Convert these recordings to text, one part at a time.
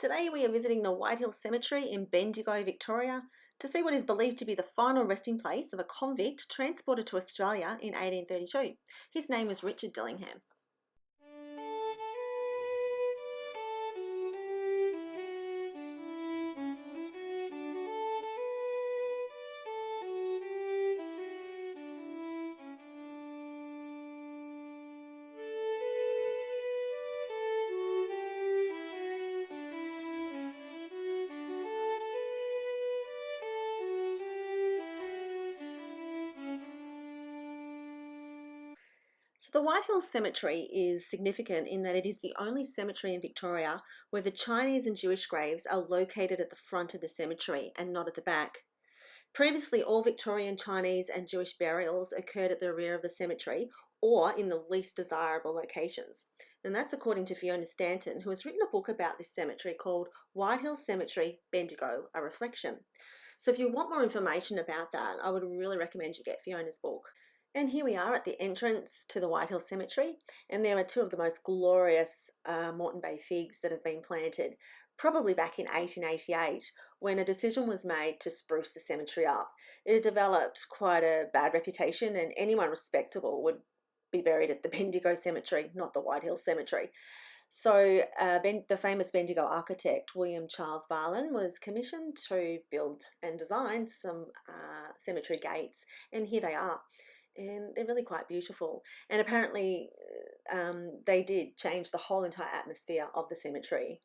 Today we are visiting the Whitehill Cemetery in Bendigo, Victoria, to see what is believed to be the final resting place of a convict transported to Australia in 1832. His name was Richard Dillingham. So the Whitehill Cemetery is significant in that it is the only cemetery in Victoria where the Chinese and Jewish graves are located at the front of the cemetery and not at the back. Previously, all Victorian Chinese and Jewish burials occurred at the rear of the cemetery or in the least desirable locations. And that's according to Fiona Stanton, who has written a book about this cemetery called Whitehill Cemetery, Bendigo, A Reflection. So if you want more information about that, I would really recommend you get Fiona's book. And here we are at the entrance to the Whitehill Cemetery, and there are two of the most glorious Moreton Bay figs that have been planted, probably back in 1888, when a decision was made to spruce the cemetery up. It had developed quite a bad reputation, and anyone respectable would be buried at the Bendigo Cemetery, not the Whitehill Cemetery. So the famous Bendigo architect, William Charles Varlin, was commissioned to build and design some cemetery gates, and here they are. And they're really quite beautiful. And apparently they did change the whole entire atmosphere of the cemetery.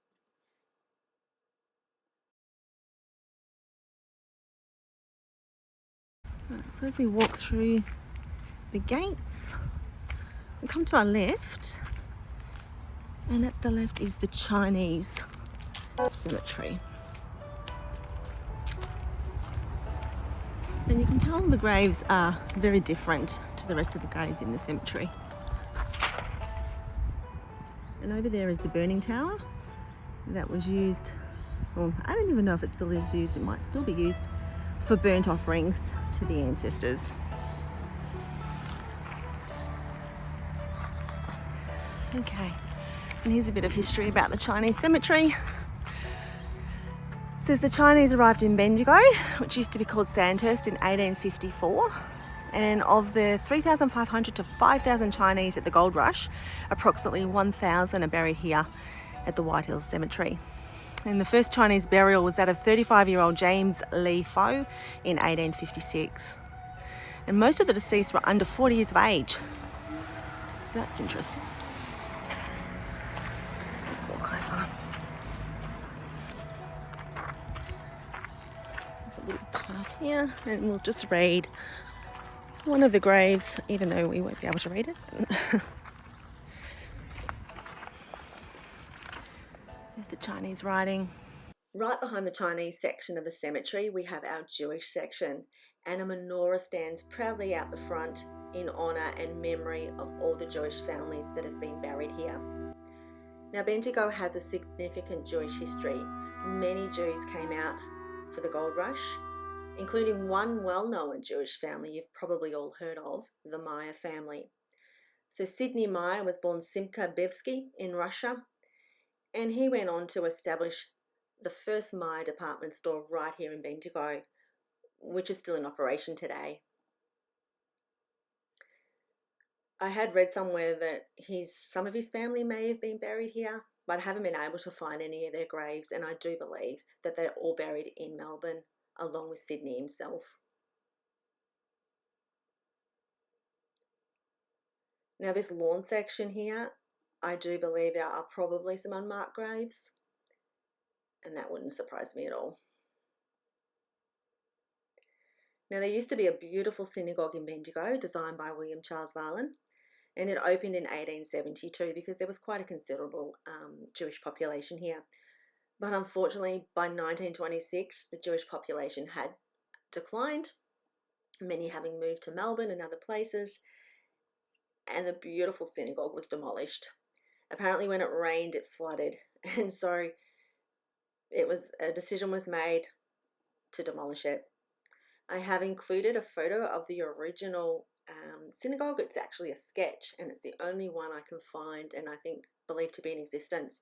So as we walk through the gates, we come to our left, and at the left is the Chinese cemetery. And you can tell the graves are very different to the rest of the graves in the cemetery. And over there is the burning tower that was used, well, I don't even know if it still is used, it might still be used for burnt offerings to the ancestors. Okay, and here's a bit of history about the Chinese cemetery. It says the Chinese arrived in Bendigo, which used to be called Sandhurst, in 1854. And of the 3,500 to 5,000 Chinese at the gold rush, approximately 1,000 are buried here at the Whitehill Cemetery. And the first Chinese burial was that of 35-year-old James Lee Fo in 1856. And most of the deceased were under 40 years of age. So that's interesting. Let's walk over. There's a little path here, and we'll just read one of the graves, even though we won't be able to read it. There's the Chinese writing. Right behind the Chinese section of the cemetery, we have our Jewish section, and a menorah stands proudly out the front in honour and memory of all the Jewish families that have been buried here. Now, Bendigo has a significant Jewish history. Many Jews came out for the gold rush, including one well-known Jewish family you've probably all heard of, the Meyer family. So Sidney Meyer was born Simcha Bevsky in Russia, and he went on to establish the first Meyer department store right here in Bendigo, which is still in operation today. I had read somewhere that some of his family may have been buried here, but I haven't been able to find any of their graves, and I do believe that they're all buried in Melbourne, along with Sidney himself. Now, this lawn section here, I do believe there are probably some unmarked graves, and that wouldn't surprise me at all. Now, there used to be a beautiful synagogue in Bendigo designed by William Charles Varlin, and it opened in 1872 because there was quite a considerable Jewish population here. But unfortunately, by 1926, the Jewish population had declined, many having moved to Melbourne and other places, and the beautiful synagogue was demolished. Apparently, when it rained, it flooded, and so a decision was made to demolish it. I have included a photo of the original synagogue. It's actually a sketch, and it's the only one I can find and I think believed to be in existence.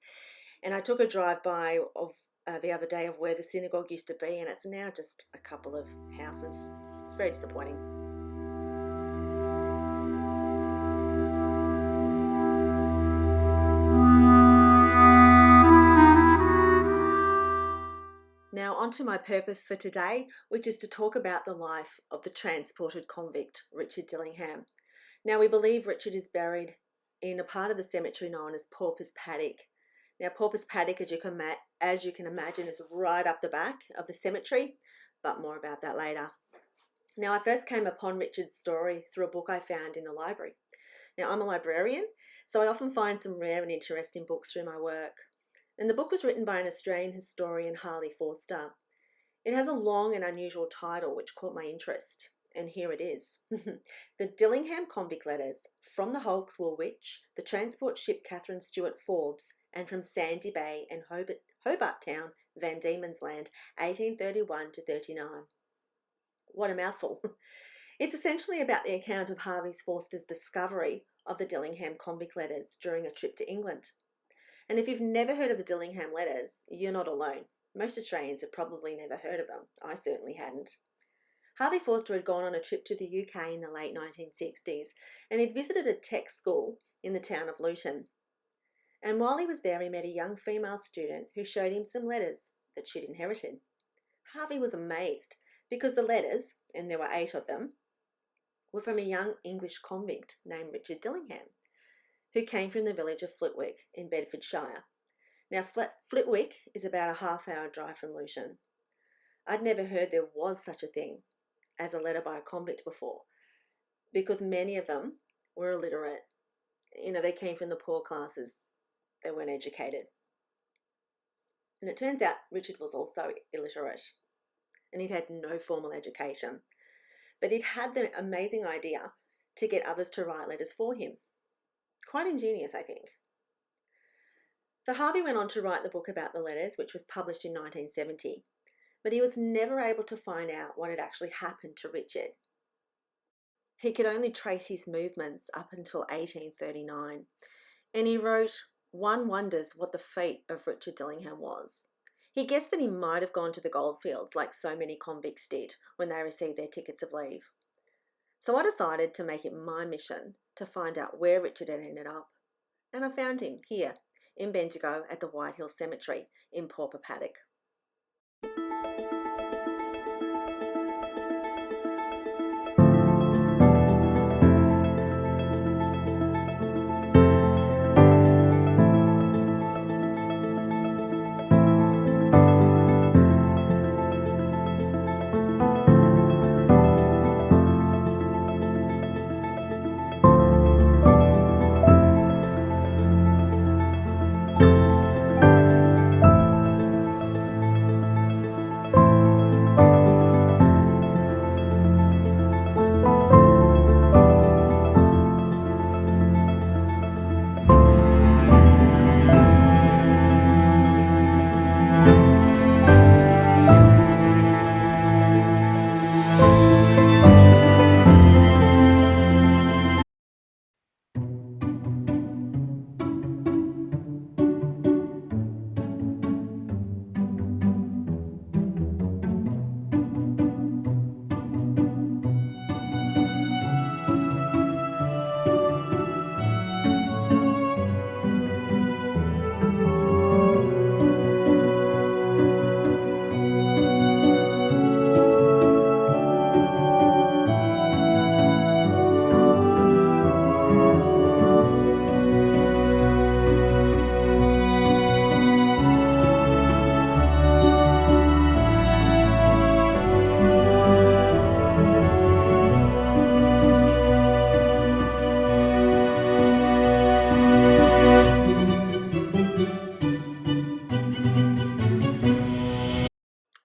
And I took a drive-by of the other day of where the synagogue used to be, and it's now just a couple of houses. It's very disappointing. Now on to my purpose for today, which is to talk about the life of the transported convict, Richard Dillingham. Now we believe Richard is buried in a part of the cemetery known as Pauper's Paddock. Now Pauper's Paddock, as you can imagine, is right up the back of the cemetery, but more about that later. Now I first came upon Richard's story through a book I found in the library. Now I'm a librarian, so I often find some rare and interesting books through my work. And the book was written by an Australian historian, Harley Forster. It has a long and unusual title which caught my interest, and here it is. The Dillingham Convict Letters from the hulks Woolwich, the transport ship Catherine Stewart Forbes, and from Sandy Bay and Hobart Town, Van Diemen's Land, 1831 to 39. What a mouthful. It's essentially about the account of Harley Forster's discovery of the Dillingham Convict Letters during a trip to England. And if you've never heard of the Dillingham Letters, you're not alone. Most Australians have probably never heard of them. I certainly hadn't. Harley Forster had gone on a trip to the UK in the late 1960s, and he'd visited a tech school in the town of Luton. And while he was there, he met a young female student who showed him some letters that she'd inherited. Harvey was amazed because the letters, and there were 8 of them, were from a young English convict named Richard Dillingham, who came from the village of Flitwick in Bedfordshire. Now, Flitwick is about a half-hour drive from Luton. I'd never heard there was such a thing as a letter by a convict before, because many of them were illiterate. They came from the poor classes. They weren't educated. And it turns out Richard was also illiterate, and he'd had no formal education. But he'd had the amazing idea to get others to write letters for him. Quite ingenious, I think. So Harvey went on to write the book about the letters, which was published in 1970, but he was never able to find out what had actually happened to Richard. He could only trace his movements up until 1839, and he wrote, "One wonders what the fate of Richard Dillingham was. He guessed that he might have gone to the goldfields like so many convicts did when they received their tickets of leave. So I decided to make it my mission to find out where Richard had ended up. And I found him here in Bendigo at the White Hill Cemetery in Pauper Paddock."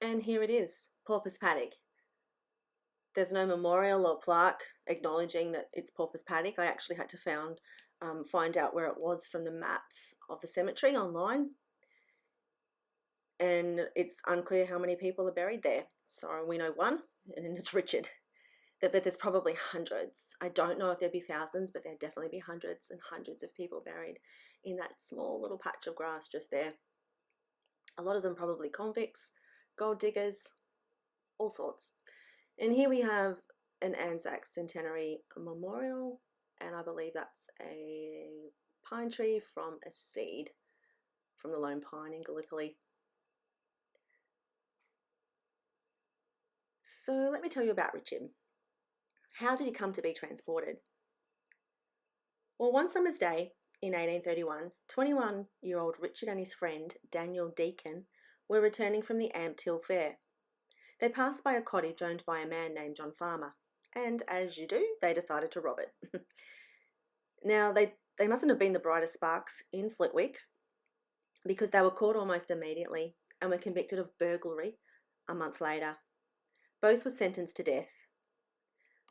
And here it is, Pauper's Paddock. There's no memorial or plaque acknowledging that it's Pauper's Paddock. I actually had to find out where it was from the maps of the cemetery online. And it's unclear how many people are buried there. So we know one, and it's Richard. But there's probably hundreds. I don't know if there'd be thousands, but there'd definitely be hundreds and hundreds of people buried in that small little patch of grass just there. A lot of them probably convicts, gold diggers, all sorts. And here we have an Anzac Centenary Memorial, and I believe that's a pine tree from a seed from the lone pine in Gallipoli. So let me tell you about Richard. How did he come to be transported? Well, one summer's day in 1831, 21-year-old Richard and his friend Daniel Deacon were returning from the Ampthill Fair. They passed by a cottage owned by a man named John Farmer, and as you do, they decided to rob it. Now, they mustn't have been the brightest sparks in Flitwick, because they were caught almost immediately and were convicted of burglary a month later. Both were sentenced to death.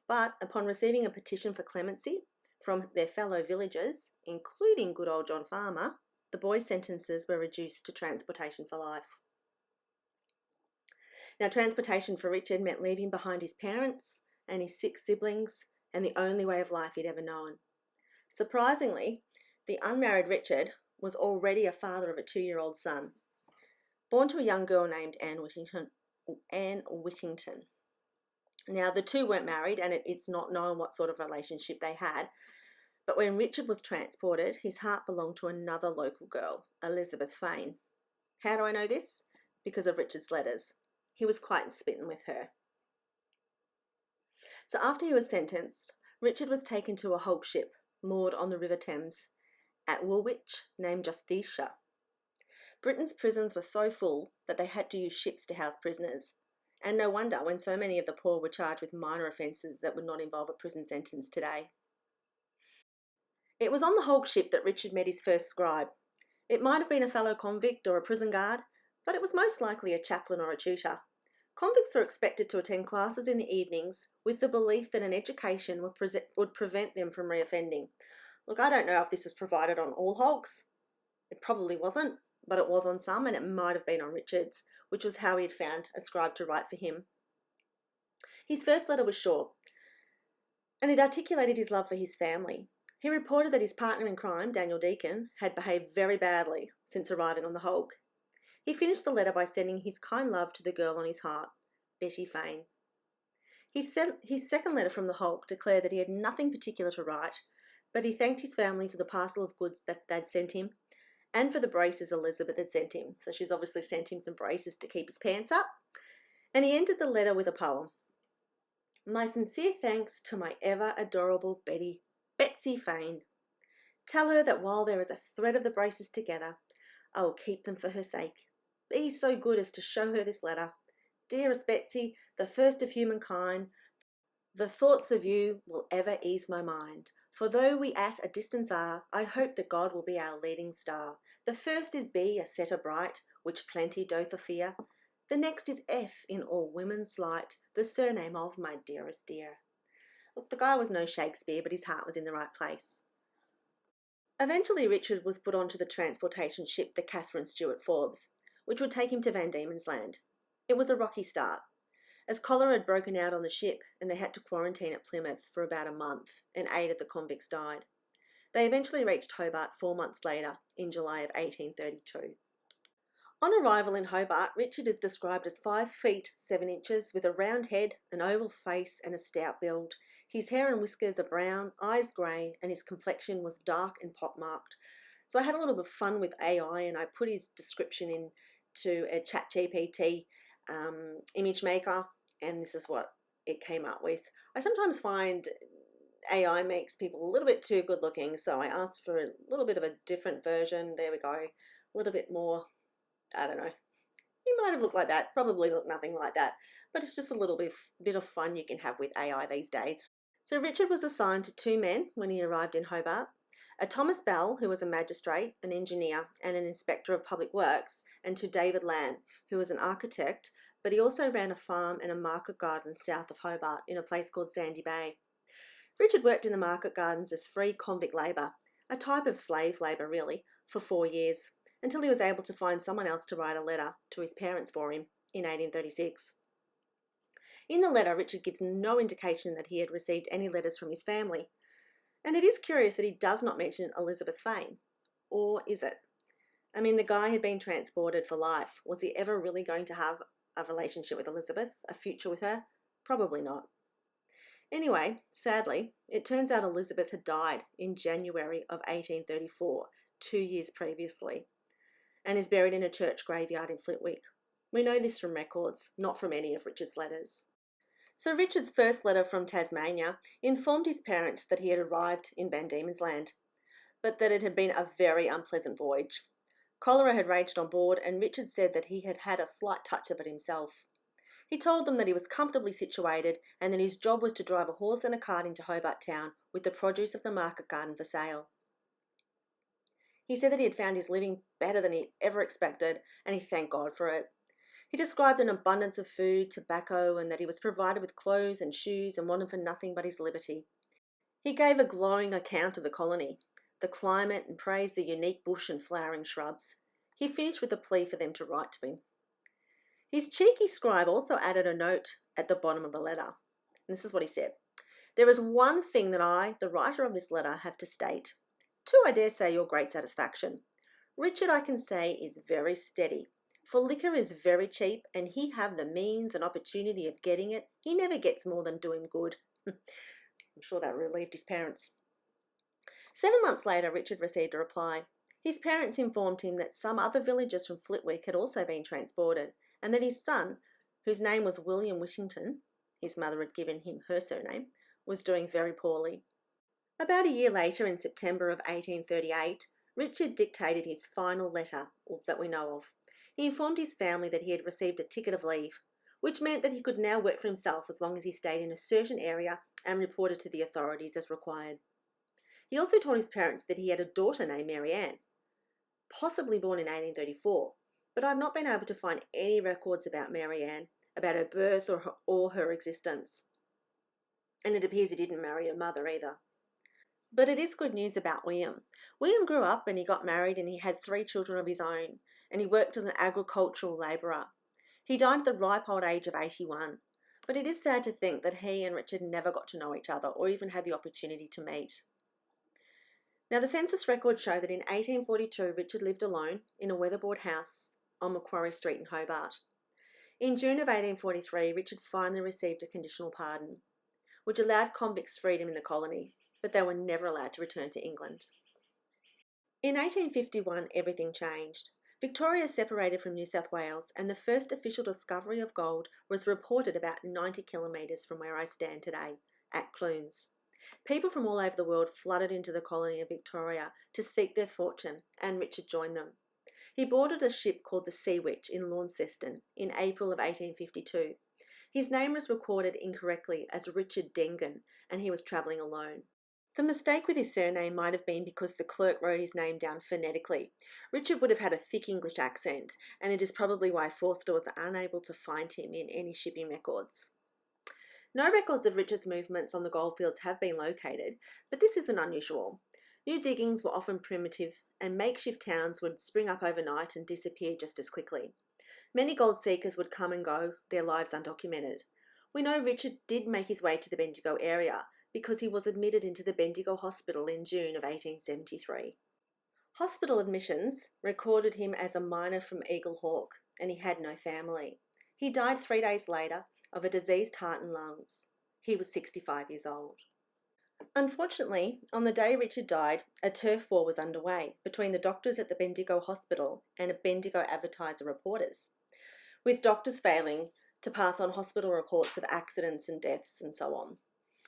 But upon receiving a petition for clemency from their fellow villagers, including good old John Farmer, the boys' sentences were reduced to transportation for life. Now, transportation for Richard meant leaving behind his parents and his 6 siblings and the only way of life he'd ever known. Surprisingly, the unmarried Richard was already a father of a 2-year-old son, born to a young girl named Anne Whittington. Now, the two weren't married, and it's not known what sort of relationship they had, but when Richard was transported, his heart belonged to another local girl, Elizabeth Fane. How do I know this? Because of Richard's letters. He was quite smitten with her. So after he was sentenced, Richard was taken to a hulk ship moored on the River Thames at Woolwich named Justitia. Britain's prisons were so full that they had to use ships to house prisoners, and no wonder when so many of the poor were charged with minor offences that would not involve a prison sentence today. It was on the hulk ship that Richard met his first scribe. It might have been a fellow convict or a prison guard, but it was most likely a chaplain or a tutor. Convicts were expected to attend classes in the evenings with the belief that an education would prevent them from reoffending. Look, I don't know if this was provided on all hulks. It probably wasn't, but it was on some, and it might have been on Richard's, which was how he had found a scribe to write for him. His first letter was short, and it articulated his love for his family. He reported that his partner in crime, Daniel Deacon, had behaved very badly since arriving on the hulk. He finished the letter by sending his kind love to the girl on his heart, Betty Fane. His second letter from the hulk declared that he had nothing particular to write, but he thanked his family for the parcel of goods that they'd sent him and for the braces Elizabeth had sent him. So she's obviously sent him some braces to keep his pants up. And he ended the letter with a poem. My sincere thanks to my ever adorable Betsy Fane. Tell her that while there is a thread of the braces together, I will keep them for her sake. Be so good as to show her this letter. Dearest Betsy, the first of humankind, the thoughts of you will ever ease my mind. For though we at a distance are, I hope that God will be our leading star. The first is B, a setter bright, which plenty doth afear. The next is F, in all women's slight, the surname of my dearest dear. Look, the guy was no Shakespeare, but his heart was in the right place. Eventually, Richard was put onto the transportation ship, the Catherine Stewart Forbes, which would take him to Van Diemen's Land. It was a rocky start, as cholera had broken out on the ship and they had to quarantine at Plymouth for about a month, and 8 of the convicts died. They eventually reached Hobart 4 months later, in July of 1832. On arrival in Hobart, Richard is described as 5 feet 7 inches, with a round head, an oval face and a stout build. His hair and whiskers are brown, eyes grey, and his complexion was dark and pockmarked. So I had a little bit of fun with AI, and I put his description into a ChatGPT image maker, and this is what it came up with. I sometimes find AI makes people a little bit too good looking, so I asked for a little bit of a different version. There we go. A little bit more, I don't know. He might have looked like that, probably looked nothing like that, but it's just a little bit of fun you can have with AI these days. So Richard was assigned to 2 men when he arrived in Hobart, a Thomas Bell, who was a magistrate, an engineer and an inspector of public works, and to David Lamb, who was an architect, but he also ran a farm and a market garden south of Hobart in a place called Sandy Bay. Richard worked in the market gardens as free convict labour, a type of slave labour really, for 4 years, until he was able to find someone else to write a letter to his parents for him in 1836. In the letter, Richard gives no indication that he had received any letters from his family, and it is curious that he does not mention Elizabeth Fane. Or is it? I mean, the guy had been transported for life. Was he ever really going to have a relationship with Elizabeth, a future with her? Probably not. Anyway, sadly, it turns out Elizabeth had died in January of 1834, 2 years previously, and is buried in a church graveyard in Flitwick. We know this from records, not from any of Richard's letters. So Richard's first letter from Tasmania informed his parents that he had arrived in Van Diemen's Land, but that it had been a very unpleasant voyage. Cholera had raged on board, and Richard said that he had had a slight touch of it himself. He told them that he was comfortably situated and that his job was to drive a horse and a cart into Hobart town with the produce of the market garden for sale. He said that he had found his living better than he ever expected, and he thanked God for it. He described an abundance of food, tobacco, and that he was provided with clothes and shoes and wanted for nothing but his liberty. He gave a glowing account of the colony, the climate, and praised the unique bush and flowering shrubs. He finished with a plea for them to write to him. His cheeky scribe also added a note at the bottom of the letter. And this is what he said. There is one thing that I, the writer of this letter, have to state. To, I dare say, your great satisfaction. Richard, I can say, is very steady. For liquor is very cheap, and he have the means and opportunity of getting it. He never gets more than do him good. I'm sure that relieved his parents. 7 months later, Richard received a reply. His parents informed him that some other villagers from Flitwick had also been transported, and that his son, whose name was William Whittington, his mother had given him her surname, was doing very poorly. About a year later, in September of 1838, Richard dictated his final letter that we know of. He informed his family that he had received a ticket of leave, which meant that he could now work for himself as long as he stayed in a certain area and reported to the authorities as required. He also told his parents that he had a daughter named Mary Ann, possibly born in 1834, but I've not been able to find any records about Mary Ann, about her birth or her existence. And it appears he didn't marry her mother either. But it is good news about William. William grew up and he got married and he had 3 children of his own, and he worked as an agricultural labourer. He died at the ripe old age of 81, but it is sad to think that he and Richard never got to know each other or even had the opportunity to meet. Now, the census records show that in 1842, Richard lived alone in a weatherboard house on Macquarie Street in Hobart. In June of 1843, Richard finally received a conditional pardon, which allowed convicts freedom in the colony, but they were never allowed to return to England. In 1851, everything changed. Victoria separated from New South Wales, and the first official discovery of gold was reported about 90 kilometres from where I stand today, at Clunes. People from all over the world flooded into the colony of Victoria to seek their fortune, and Richard joined them. He boarded a ship called the Sea Witch in Launceston in April of 1852. His name was recorded incorrectly as Richard Dengan, and he was travelling alone. The mistake with his surname might have been because the clerk wrote his name down phonetically. Richard would have had a thick English accent, and it is probably why Forster was unable to find him in any shipping records. No records of Richard's movements on the goldfields have been located, but this isn't unusual. New diggings were often primitive, and makeshift towns would spring up overnight and disappear just as quickly. Many gold seekers would come and go, their lives undocumented. We know Richard did make his way to the Bendigo area because he was admitted into the Bendigo Hospital in June of 1873. Hospital admissions recorded him as a miner from Eagle Hawke, and he had no family. He died 3 days later of a diseased heart and lungs. He was 65 years old. Unfortunately, on the day Richard died, a turf war was underway between the doctors at the Bendigo Hospital and Bendigo Advertiser reporters, with doctors failing to pass on hospital reports of accidents and deaths and so on.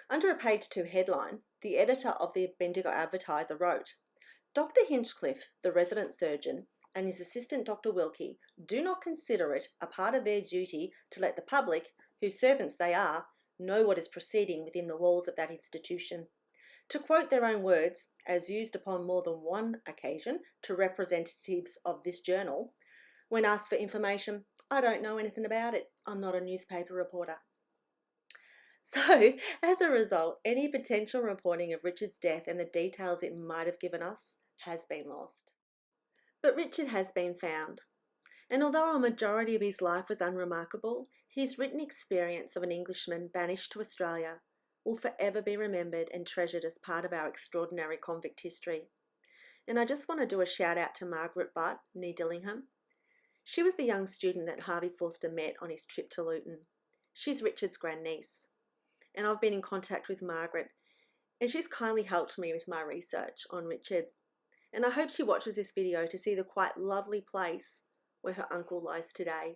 Under a page 2 headline, the editor of the Bendigo Advertiser wrote, "Dr. Hinchcliffe, the resident surgeon, and his assistant Dr. Wilkie do not consider it a part of their duty to let the public, whose servants they are, know what is proceeding within the walls of that institution. To quote their own words, as used upon more than one occasion to representatives of this journal, when asked for information, I don't know anything about it. I'm not a newspaper reporter." So, as a result, any potential reporting of Richard's death and the details it might have given us has been lost. But Richard has been found, and although a majority of his life was unremarkable, his written experience of an Englishman banished to Australia will forever be remembered and treasured as part of our extraordinary convict history. And I just want to do a shout out to Margaret near Dillingham. She was the young student that Harley Forster met on his trip to Luton. She's Richard's grandniece. And I've been in contact with Margaret, and she's kindly helped me with my research on Richard. And I hope she watches this video to see the quite lovely place where her uncle lies today.